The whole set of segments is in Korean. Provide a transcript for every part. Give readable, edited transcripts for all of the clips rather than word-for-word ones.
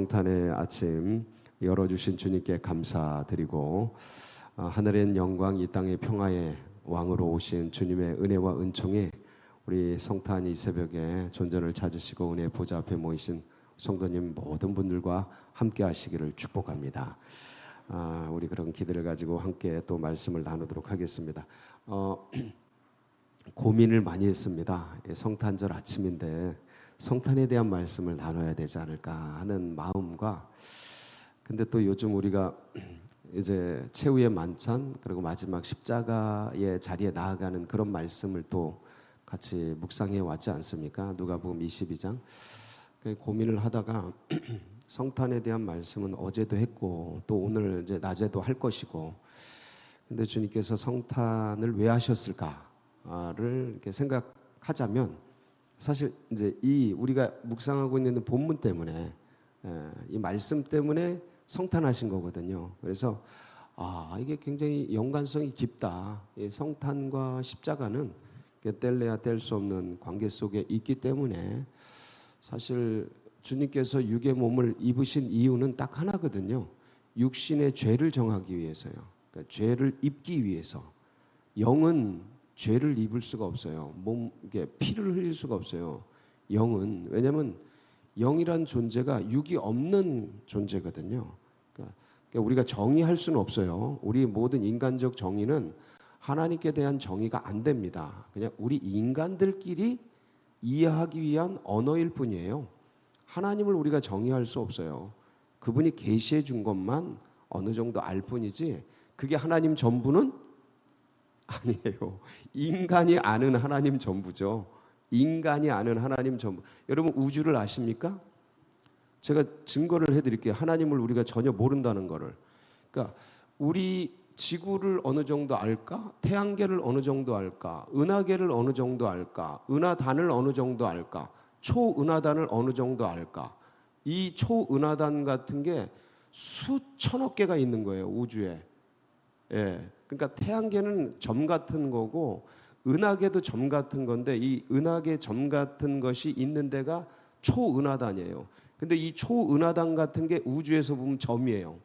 성탄의 아침 열어주신 주님께 감사드리고 하늘엔 영광 이 땅의 평화의 왕으로 오신 주님의 은혜와 은총에 우리 성탄 이 새벽에 존전을 찾으시고 은혜 보좌 앞에 모이신 성도님 모든 분들과 함께 하시기를 축복합니다. 우리 그런 기대를 가지고 함께 또 말씀을 나누도록 하겠습니다. 고민을 많이 했습니다. 성탄절 아침인데 성탄에 대한 말씀을 나눠야 되지 않을까 하는 마음과, 근데 또 요즘 우리가 이제 최후의 만찬 그리고 마지막 십자가의 자리에 나아가는 그런 말씀을 또 같이 묵상해 왔지 않습니까? 누가복음 22장. 고민을 하다가 성탄에 대한 말씀은 어제도 했고 또 오늘 이제 낮에도 할 것이고, 근데 주님께서 성탄을 왜 하셨을까를 이렇게 생각하자면 사실 이제 이 우리가 묵상하고 있는 본문 때문에, 이 말씀 때문에 성탄하신 거거든요. 그래서 이게 굉장히 연관성이 깊다. 이 성탄과 십자가는 뗄래야 뗄 수 없는 관계 속에 있기 때문에 사실 주님께서 육의 몸을 입으신 이유는 딱 하나거든요. 육신의 죄를 정하기 위해서요. 그러니까 죄를 입기 위해서. 영은 죄를 입을 수가 없어요. 이게 피를 흘릴 수가 없어요. 영은. 왜냐하면 영이란 존재가 육이 없는 존재거든요. 그러니까 우리가 정의할 수는 없어요. 우리 모든 인간적 정의는 하나님께 대한 정의가 안 됩니다. 그냥 우리 인간들끼리 이해하기 위한 언어일 뿐이에요. 하나님을 우리가 정의할 수 없어요. 그분이 계시해 준 것만 어느 정도 알 뿐이지 그게 하나님 전부는 아니에요. 인간이 아는 하나님 전부죠. 인간이 아는 하나님 전부. 여러분 우주를 아십니까? 제가 증거를 해드릴게요. 하나님을 우리가 전혀 모른다는 거를. 그러니까 우리 지구를 어느 정도 알까? 태양계를 어느 정도 알까? 은하계를 어느 정도 알까? 은하단을 어느 정도 알까? 초은하단을 어느 정도 알까? 이 초은하단 같은 게 수천억 개가 있는 거예요. 우주에. 예. 그러니까 태양계는 점 같은 거고 은하계도 점 같은 건데 이 은하계 점 같은 것이 있는 데가 초은하단이에요. 근데 이 초은하단 같은 게 우주에서 보면 점이에요.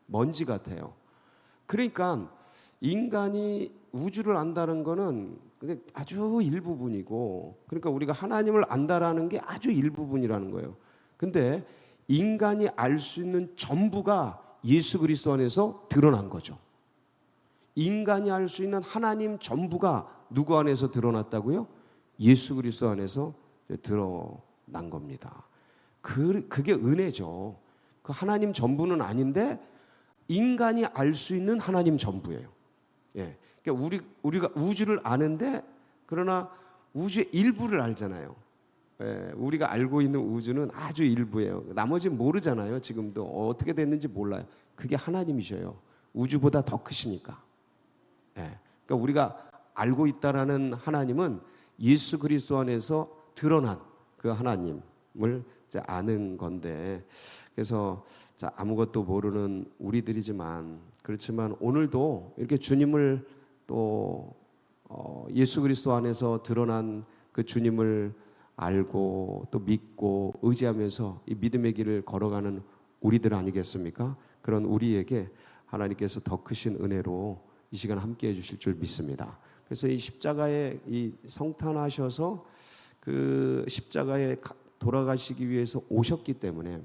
먼지 같아요. 그러니까 인간이 우주를 안다는 거는 아주 일부분이고, 그러니까 우리가 하나님을 안다라는 게 아주 일부분이라는 거예요. 근데 인간이 알 수 있는 전부가 예수 그리스도 안에서 드러난 거죠. 인간이 알 수 있는 하나님 전부가 누구 안에서 드러났다고요? 예수 그리스도 안에서 드러난 겁니다. 그게 은혜죠. 그 하나님 전부는 아닌데 인간이 알 수 있는 하나님 전부예요. 예. 그러니까 우리가 우주를 아는데 그러나 우주의 일부를 알잖아요. 예. 우리가 알고 있는 우주는 아주 일부예요. 나머지는 모르잖아요. 지금도 어떻게 됐는지 몰라요. 그게 하나님이셔요. 우주보다 더 크시니까. 예. 그러니까 우리가 알고 있다라는 하나님은 예수 그리스도 안에서 드러난 그 하나님을 이제 아는 건데, 그래서 아무것도 모르는 우리들이지만 그렇지만 오늘도 이렇게 주님을 또 예수 그리스도 안에서 드러난 그 주님을 알고 또 믿고 의지하면서 이 믿음의 길을 걸어가는 우리들 아니겠습니까? 그런 우리에게 하나님께서 더 크신 은혜로 이 시간 함께 해주실 줄 믿습니다. 그래서 이 십자가에 이 성탄하셔서 그 십자가에 돌아가시기 위해서 오셨기 때문에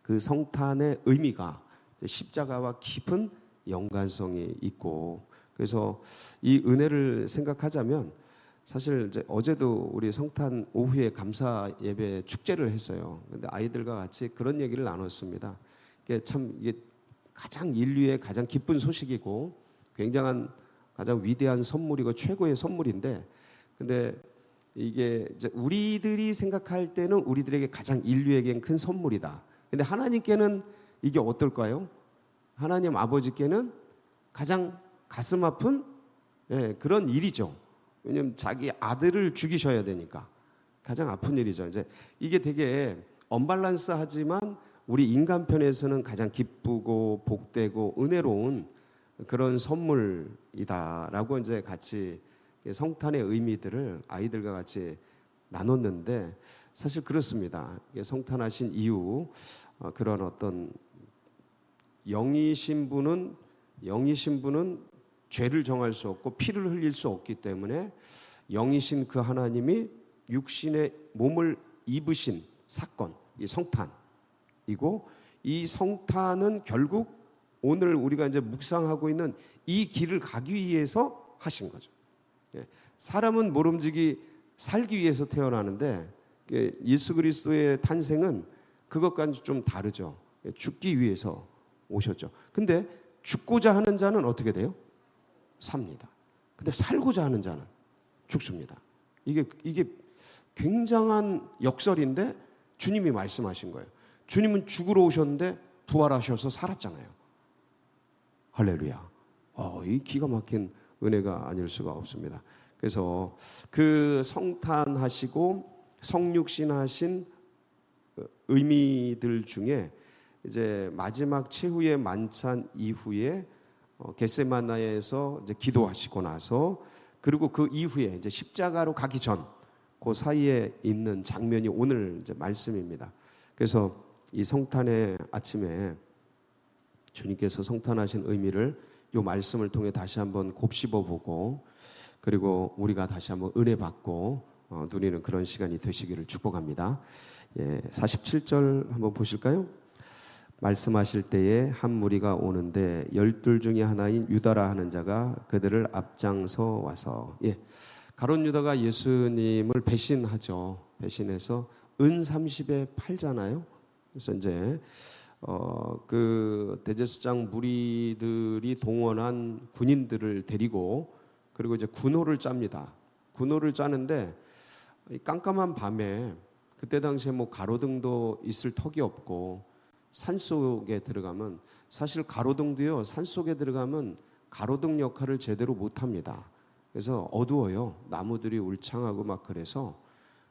그 성탄의 의미가 십자가와 깊은 연관성이 있고, 그래서 이 은혜를 생각하자면 사실 이제 어제도 우리 성탄 오후에 감사 예배 축제를 했어요. 근데 아이들과 같이 그런 얘기를 나눴습니다. 이게 가장 인류의 가장 기쁜 소식이고 굉장한 가장 위대한 선물이고 최고의 선물인데, 근데 이게 이제 우리들이 생각할 때는 우리들에게 가장 인류에겐 큰 선물이다. 근데 하나님께는 이게 어떨까요? 하나님 아버지께는 가장 가슴 아픈 그런 일이죠. 왜냐하면 자기 아들을 죽이셔야 되니까 가장 아픈 일이죠. 이제 이게 되게 언밸런스하지만 우리 인간 편에서는 가장 기쁘고 복되고 은혜로운 그런 선물이다라고 이제 같이 성탄의 의미들을 아이들과 같이 나눴는데, 사실 그렇습니다. 성탄하신 이후 그런 어떤 영이신 분은 죄를 정할 수 없고 피를 흘릴 수 없기 때문에 영이신 그 하나님이 육신의 몸을 입으신 사건, 이 성탄이고, 이 성탄은 결국 오늘 우리가 이제 묵상하고 있는 이 길을 가기 위해서 하신 거죠. 사람은 모름지기 살기 위해서 태어나는데 예수 그리스도의 탄생은 그것과는 좀 다르죠. 죽기 위해서 오셨죠. 근데 죽고자 하는 자는 어떻게 돼요? 삽니다. 근데 살고자 하는 자는 죽습니다. 이게 굉장한 역설인데 주님이 말씀하신 거예요. 주님은 죽으러 오셨는데 부활하셔서 살았잖아요. 할렐루야. 이 기가 막힌 은혜가 아닐 수가 없습니다. 그래서 그 성탄하시고 성육신하신 의미들 중에 이제 마지막 최후의 만찬 이후에 겟세마나에서 이제 기도하시고 나서, 그리고 그 이후에 이제 십자가로 가기 전 그 사이에 있는 장면이 오늘 이제 말씀입니다. 그래서 이 성탄의 아침에 주님께서 성탄하신 의미를 이 말씀을 통해 다시 한번 곱씹어 보고, 그리고 우리가 다시 한번 은혜 받고 누리는 그런 시간이 되시기를 축복합니다. 47절 한번 보실까요? 말씀하실 때에 한 무리가 오는데 12 중에 하나인 유다라 하는 자가 그들을 앞장서 와서, 가룟 유다가 예수님을 배신하죠. 배신해서 은 30에 팔잖아요. 그래서 이제 그 대제사장 무리들이 동원한 군인들을 데리고, 그리고 이제 군호를 짭니다. 군호를 짜는데 깜깜한 밤에, 그때 당시에 뭐 가로등도 있을 턱이 없고 산속에 들어가면, 사실 가로등도요, 산속에 들어가면 가로등 역할을 제대로 못합니다. 그래서 어두워요. 나무들이 울창하고 막, 그래서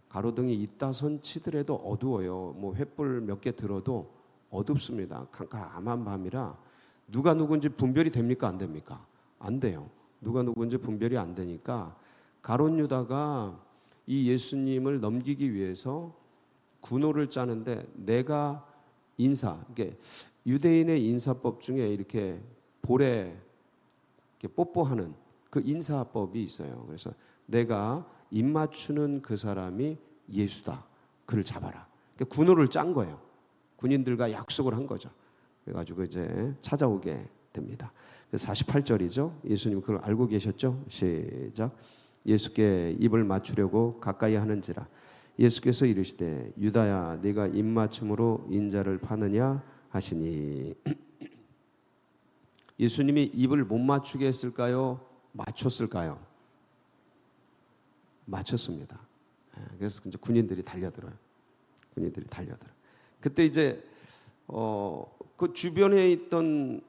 가로등이 있다 손 치더라도 어두워요. 뭐 횃불 몇 개 들어도 어둡습니다. 깜깜한 밤이라 누가 누군지 분별이 됩니까? 안 됩니까? 안 돼요. 누가 누군지 분별이 안 되니까 가룟 유다가 이 예수님을 넘기기 위해서 군호를 짜는데, 내가 이게 유대인의 인사법 중에 이렇게 볼에 이렇게 뽀뽀하는 그 인사법이 있어요. 그래서 내가 입 맞추는 그 사람이 예수다. 그를 잡아라. 그러니까 군호를 짠 거예요. 군인들과 약속을 한 거죠. 그래가지고 이제 찾아오게 됩니다. 48절이죠. 예수님 그걸 알고 계셨죠? 시작. 예수께 입을 맞추려고 가까이 하는지라 예수께서 이르시되 유다야 네가 입맞춤으로 인자를 파느냐 하시니. 예수님이 입을 못 맞추게 했을까요? 맞췄을까요? 맞췄습니다. 그래서 이제 군인들이 달려들어요. 그때 이제 그 주변에 있던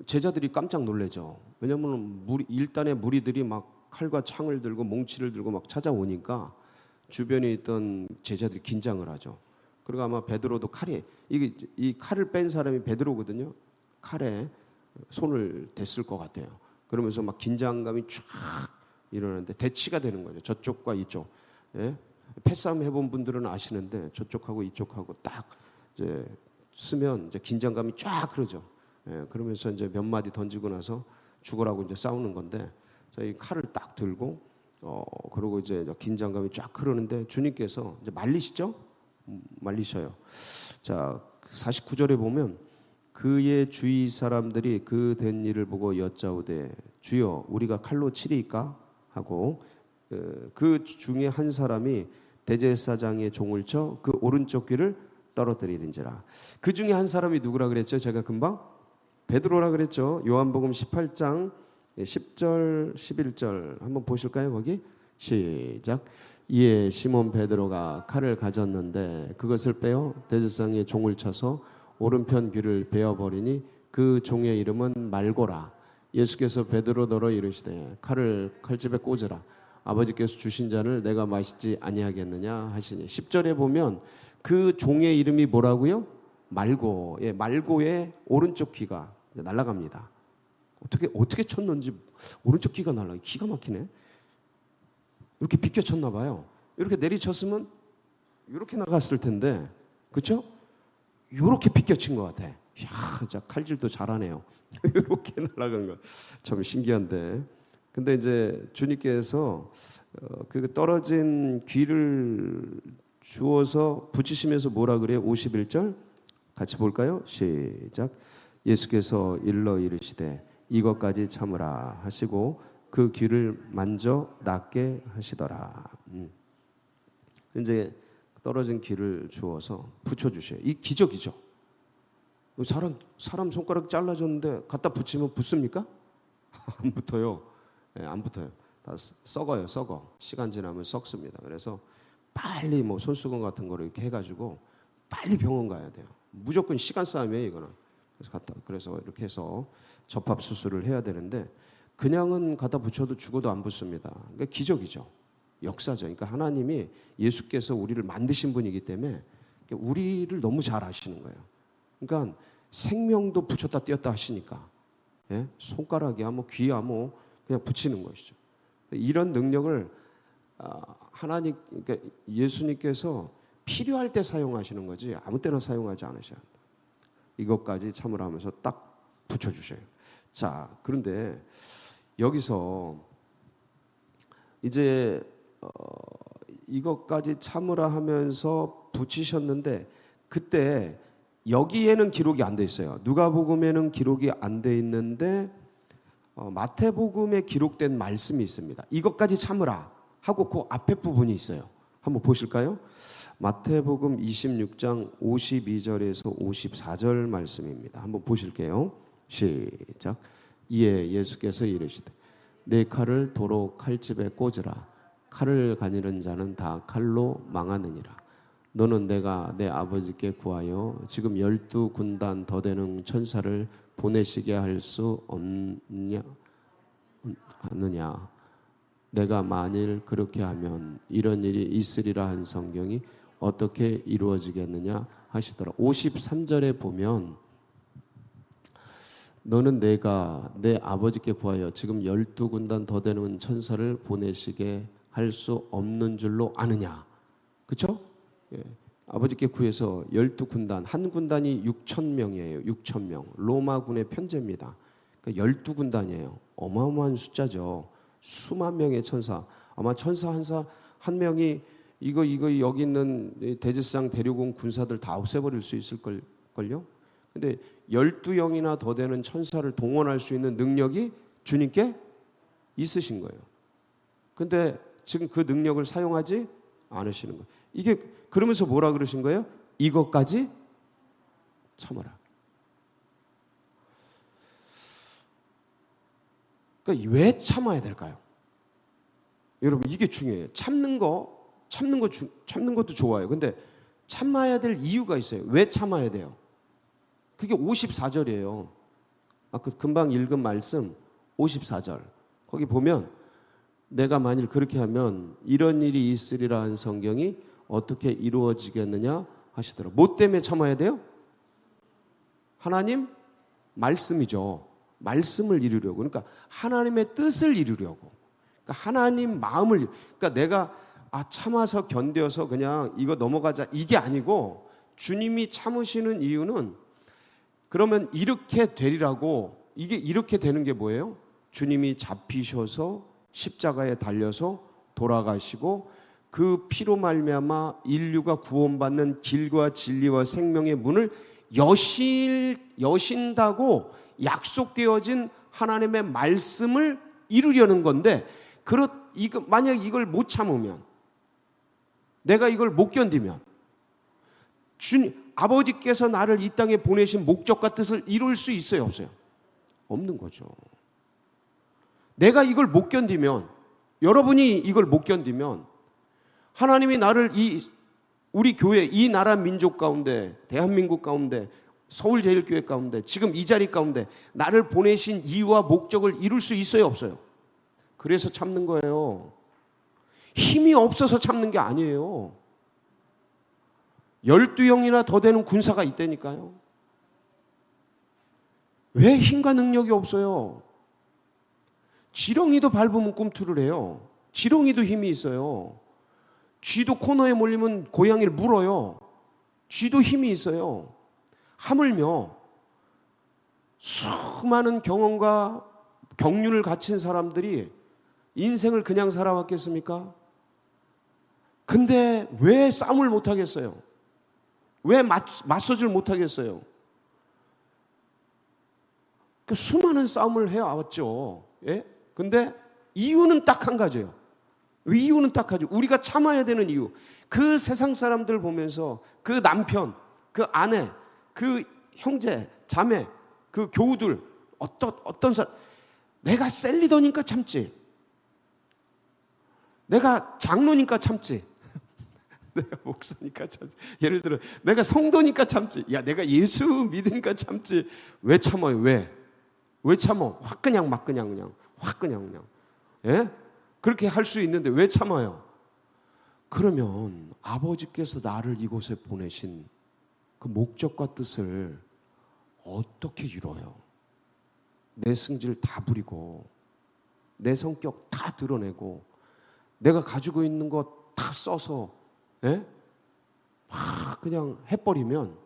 제자들이 깜짝 놀래죠. 왜냐하면 일단의 무리들이 막 칼과 창을 들고 몽치를 들고 막 찾아오니까 주변에 있던 제자들이 긴장을 하죠. 그리고 아마 베드로도 이 칼을 뺀 사람이 베드로거든요. 칼에 손을 댔을 것 같아요. 그러면서 막 긴장감이 쫙 일어나는데 대치가 되는 거죠. 저쪽과 이쪽. 패싸움 해본 분들은 아시는데 저쪽하고 이쪽하고 딱 이제 쓰면 이제 긴장감이 쫙 그러죠. 그러면서 이제 몇 마디 던지고 나서 죽으라고 이제 싸우는 건데, 저희 칼을 딱 들고 그러고 이제 긴장감이 쫙 흐르는데 주님께서 이제 말리시죠? 말리셔요. 자, 49절에 보면 그의 주위 사람들이 그 된 일을 보고 여짜오되 주여 우리가 칼로 치리이까 하고, 그 중에 한 사람이 대제사장의 종을 쳐 그 오른쪽 귀를 떨어뜨리든지라. 그 중에 한 사람이 누구라 그랬죠? 제가 금방 베드로라 그랬죠. 요한복음 18장 10절 11절 한번 보실까요? 거기 시작. 이에 시몬 베드로가 칼을 가졌는데 그것을 빼어 대제사장의 종을 쳐서 오른편 귀를 베어버리니 그 종의 이름은 말고라. 예수께서 베드로 너로 이르시되 칼을 칼집에 꽂으라. 아버지께서 주신 잔을 내가 마시지 아니하겠느냐 하시니. 10절에 보면 그 종의 이름이 뭐라고요? 말고. 말고의 오른쪽 귀가 날아갑니다. 어떻게 쳤는지 오른쪽 귀가 날아가. 기가 막히네. 이렇게 비껴쳤나 봐요. 이렇게 내리쳤으면 이렇게 나갔을 텐데, 그렇죠? 이렇게 비껴친 것 같아. 야, 진짜 칼질도 잘하네요. 이렇게 날아간 거 참 신기한데. 근데 이제 주님께서 그 떨어진 귀를 주어서 붙이시면서 뭐라 그래요? 51절 같이 볼까요? 시작. 예수께서 일러 이르시되 이것까지 참으라 하시고 그 귀를 만져 낫게 하시더라. 이제 떨어진 귀를 주어서 붙여주셔요. 이 기적이죠. 사람 손가락 잘라줬는데 갖다 붙이면 붙습니까? 안 붙어요. 네, 안 붙어요. 다 썩어요. 썩어. 시간 지나면 썩습니다. 그래서 빨리 뭐 손수건 같은 거를 이렇게 해가지고 빨리 병원 가야 돼요. 무조건 시간 싸움이에요, 이거는. 그래서 이렇게 해서 접합 수술을 해야 되는데 그냥은 갖다 붙여도 죽어도 안 붙습니다. 그러니까 기적이죠. 역사죠. 그러니까 하나님이 예수께서 우리를 만드신 분이기 때문에 우리를 너무 잘 아시는 거예요. 그러니까 생명도 붙였다 떼었다 하시니까 예? 손가락이야 뭐 귀야 뭐 그냥 붙이는 것이죠. 이런 능력을 하나님 그러니까 예수님께서 필요할 때 사용하시는 거지 아무 때나 사용하지 않으셔야 한다. 이것까지 참으라 하면서 딱 붙여주셔요. 자, 그런데 여기서 이제 이것까지 참으라 하면서 붙이셨는데 그때 여기에는 기록이 안 돼 있어요. 누가복음에는 기록이 안 돼 있는데 마태복음에 기록된 말씀이 있습니다. 이것까지 참으라 하고 그 앞에 부분이 있어요. 한번 보실까요? 마태복음 26장 52절에서 54절 말씀입니다. 한번 보실게요. 시작. 이에 예수께서 이르시되 내 칼을 도로 칼집에 꽂으라. 칼을 가지는 자는 다 칼로 망하느니라. 너는 내가 내 아버지께 구하여 지금 12군단 더 되는 천사를 보내시게 할 수 없느냐 하느냐. 내가 만일 그렇게 하면 이런 일이 있으리라 한 성경이 어떻게 이루어지겠느냐 하시더라. 53절에 보면 너는 내가 내 아버지께 구하여 지금 12군단 더 되는 천사를 보내시게 할 수 없는 줄로 아느냐. 그렇죠? 예. 아버지께 구해서 12군단, 한 군단이 6,000명이에요. 6,000명. 로마군의 편제입니다. 그러니까 12군단이에요. 어마어마한 숫자죠. 수만 명의 천사. 아마 천사 한 명이 이거 여기 있는 대제사장 데리고 온 군사들 다 없애버릴 수 있을걸요? 근데 12영이나 더 되는 천사를 동원할 수 있는 능력이 주님께 있으신 거예요. 근데 지금 그 능력을 사용하지 않으시는 거예요. 이게 그러면서 뭐라 그러신 거예요? 이것까지 참아라. 그러니까 왜 참아야 될까요? 여러분 이게 중요해요. 참는 것도 좋아요. 근데 참아야 될 이유가 있어요. 왜 참아야 돼요? 그게 54절이에요. 그 금방 읽은 말씀 54절. 거기 보면 내가 만일 그렇게 하면 이런 일이 있으리라 한 성경이 어떻게 이루어지겠느냐 하시더라. 뭐 때문에 참아야 돼요? 하나님 말씀이죠. 말씀을 이루려고. 그러니까 하나님의 뜻을 이루려고. 그러니까 하나님 마음을 그러니까 내가 참아서 견뎌서 그냥 이거 넘어가자 이게 아니고 주님이 참으시는 이유는 그러면 이렇게 되리라고. 이게 이렇게 되는 게 뭐예요? 주님이 잡히셔서 십자가에 달려서 돌아가시고 그 피로 말미암아 인류가 구원받는 길과 진리와 생명의 문을 여신다고 약속되어진 하나님의 말씀을 이루려는 건데 만약 이걸 못 참으면 내가 이걸 못 견디면 아버지께서 나를 이 땅에 보내신 목적과 뜻을 이룰 수 있어요? 없어요? 없는 거죠. 내가 이걸 못 견디면 여러분이 이걸 못 견디면 하나님이 나를 우리 교회 이 나라 민족 가운데 대한민국 가운데 서울제일교회 가운데 지금 이 자리 가운데 나를 보내신 이유와 목적을 이룰 수 있어요? 없어요? 그래서 참는 거예요. 힘이 없어서 참는 게 아니에요. 12영이나 더 되는 군사가 있다니까요. 왜 힘과 능력이 없어요? 지렁이도 밟으면 꿈틀을 해요. 지렁이도 힘이 있어요. 쥐도 코너에 몰리면 고양이를 물어요. 쥐도 힘이 있어요. 하물며 수많은 경험과 경륜을 갖춘 사람들이 인생을 그냥 살아왔겠습니까? 근데 왜 싸움을 못하겠어요? 왜 맞서질 못하겠어요? 그 수많은 싸움을 해왔죠. 예? 근데 이유는 딱 한 가지예요. 이유는 딱 하죠. 우리가 참아야 되는 이유. 그 세상 사람들 보면서 그 남편, 그 아내, 그 형제, 자매, 그 교우들, 어떤 사람, 내가 셀리더니까 참지. 내가 장로니까 참지. 내가 목사니까 참지. 예를 들어, 내가 성도니까 참지. 야, 내가 예수 믿으니까 참지. 왜 참아요? 왜 참어? 확 그냥 막 그냥 확 그냥. 예? 그렇게 할 수 있는데 왜 참아요? 그러면 아버지께서 나를 이곳에 보내신 그 목적과 뜻을 어떻게 이뤄요? 내 승질 다 부리고 내 성격 다 드러내고 내가 가지고 있는 것 다 써서 예? 막 그냥 해버리면,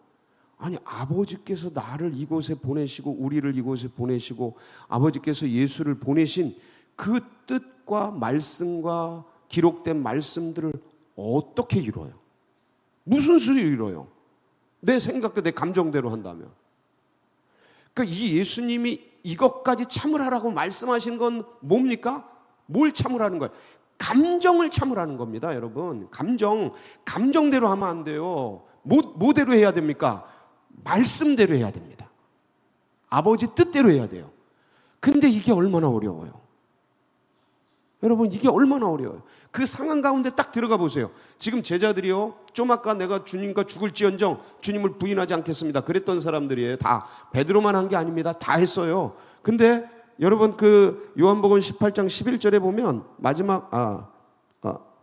아니 아버지께서 나를 이곳에 보내시고 우리를 이곳에 보내시고 아버지께서 예수를 보내신 그 뜻과 말씀과 기록된 말씀들을 어떻게 이뤄요? 무슨 수로 이뤄요? 내 생각과 내 감정대로 한다면. 그러니까 이 예수님이 이것까지 참으라고 말씀하신 건 뭡니까? 뭘 참으라는 거예요? 감정을 참으라는 겁니다, 여러분. 감정대로 하면 안 돼요. 뭐대로 해야 됩니까? 말씀대로 해야 됩니다. 아버지 뜻대로 해야 돼요. 근데 이게 얼마나 어려워요. 여러분, 이게 얼마나 어려워요. 그 상황 가운데 딱 들어가 보세요. 지금 제자들이요, 좀 아까 내가 주님과 죽을지언정 주님을 부인하지 않겠습니다 그랬던 사람들이에요. 다 베드로만 한 게 아닙니다. 다 했어요. 근데 여러분, 그 요한복음 18장 11절에 보면 마지막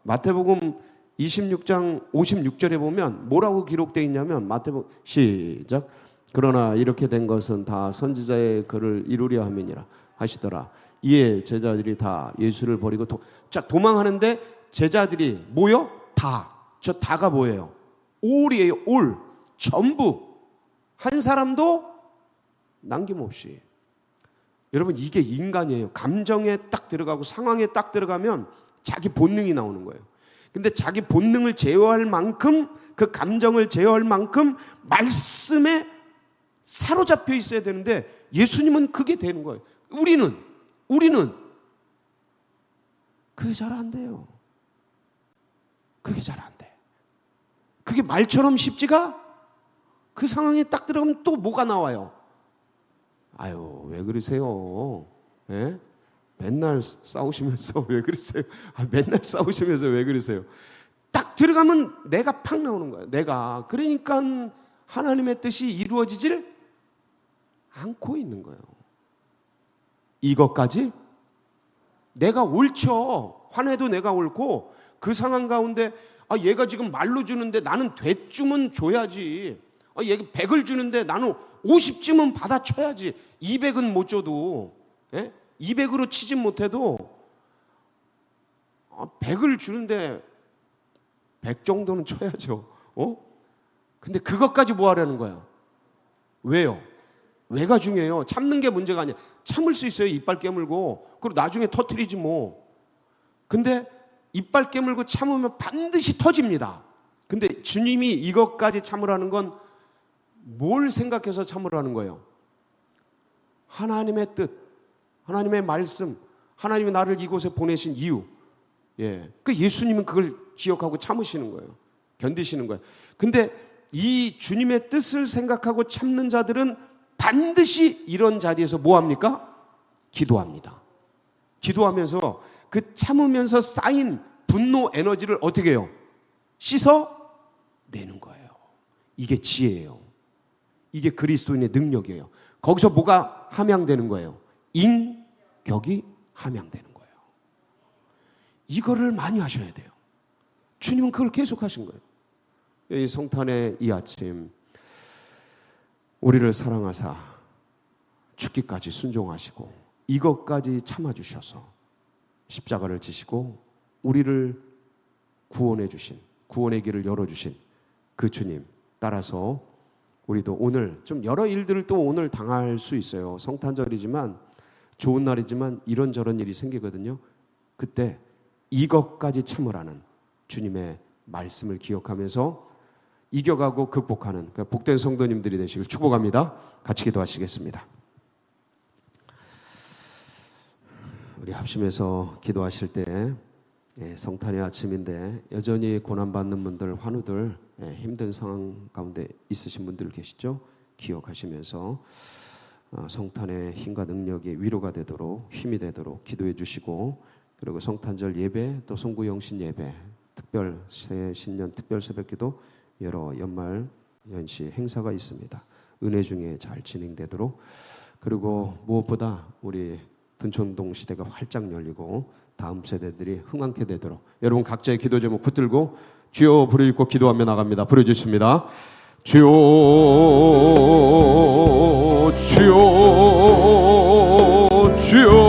마태복음 26장 56절에 보면 뭐라고 기록되어 있냐면, 마태복음 시작. 그러나 이렇게 된 것은 다 선지자의 글을 이루려 함이니라 하시더라. 이에 제자들이 다 예수를 버리고 도망하는데, 제자들이 뭐요? 저 다가 뭐예요? 올이에요. 올. 전부. 한 사람도 남김없이. 여러분, 이게 인간이에요. 감정에 딱 들어가고 상황에 딱 들어가면 자기 본능이 나오는 거예요. 근데 자기 본능을 제어할 만큼, 그 감정을 제어할 만큼 말씀에 사로잡혀 있어야 되는데, 예수님은 그게 되는 거예요. 우리는 그게 잘 안 돼요. 그게 잘 안 돼. 그게 말처럼 쉽지가, 그 상황에 딱 들어가면 또 뭐가 나와요? 아유, 왜 그러세요? 예? 맨날 싸우시면서 왜 그러세요? 맨날 싸우시면서 왜 그러세요? 딱 들어가면 내가 팍 나오는 거예요. 그러니까 하나님의 뜻이 이루어지질 않고 있는 거예요. 이것까지 내가 옳죠. 화내도 내가 옳고, 그 상황 가운데 얘가 지금 말로 주는데 나는 되쯤은 줘야지. 얘가 100을 주는데 나는 50쯤은 받아쳐야지. 200은 못 줘도, 200으로 치진 못해도 100을 주는데 100 정도는 쳐야죠. 근데 그것까지 뭐 하려는 거야? 왜요? 왜가 중요해요. 참는 게 문제가 아니야. 참을 수 있어요. 이빨 깨물고. 그리고 나중에 터뜨리지 뭐. 근데 이빨 깨물고 참으면 반드시 터집니다. 근데 주님이 이것까지 참으라는 건 뭘 생각해서 참으라는 거예요? 하나님의 뜻, 하나님의 말씀, 하나님이 나를 이곳에 보내신 이유. 그 예수님은 그걸 기억하고 참으시는 거예요. 견디시는 거예요. 근데 이 주님의 뜻을 생각하고 참는 자들은 반드시 이런 자리에서 뭐 합니까? 기도합니다. 기도하면서 그 참으면서 쌓인 분노 에너지를 어떻게 해요? 씻어 내는 거예요. 이게 지혜예요. 이게 그리스도인의 능력이에요. 거기서 뭐가 함양되는 거예요? 인격이 함양되는 거예요. 이거를 많이 하셔야 돼요. 주님은 그걸 계속 하신 거예요. 이 성탄의 이 아침, 우리를 사랑하사 죽기까지 순종하시고 이것까지 참아주셔서 십자가를 지시고 우리를 구원해 주신, 구원의 길을 열어주신 그 주님 따라서 우리도 오늘 좀 여러 일들을 또 오늘 당할 수 있어요. 성탄절이지만 좋은 날이지만 이런저런 일이 생기거든요. 그때 이것까지 참으라는 주님의 말씀을 기억하면서 이겨가고 극복하는 복된 성도님들이 되시길 축복합니다. 같이 기도하시겠습니다. 우리 합심해서 기도하실 때 성탄의 아침인데 여전히 고난받는 분들, 환우들, 힘든 상황 가운데 있으신 분들 계시죠? 기억하시면서 성탄의 힘과 능력이 위로가 되도록, 힘이 되도록 기도해 주시고, 그리고 성탄절 예배, 또 송구영신 예배, 특별 새신년 특별 새벽기도, 여러 연말 연시 행사가 있습니다. 은혜 중에 잘 진행되도록, 그리고 무엇보다 우리 둔촌동 시대가 활짝 열리고 다음 세대들이 흥왕케 되도록 여러분 각자의 기도 제목 붙들고 주여 부르짖고 기도하며 나갑니다. 부르짖습니다. 주여 주여 주여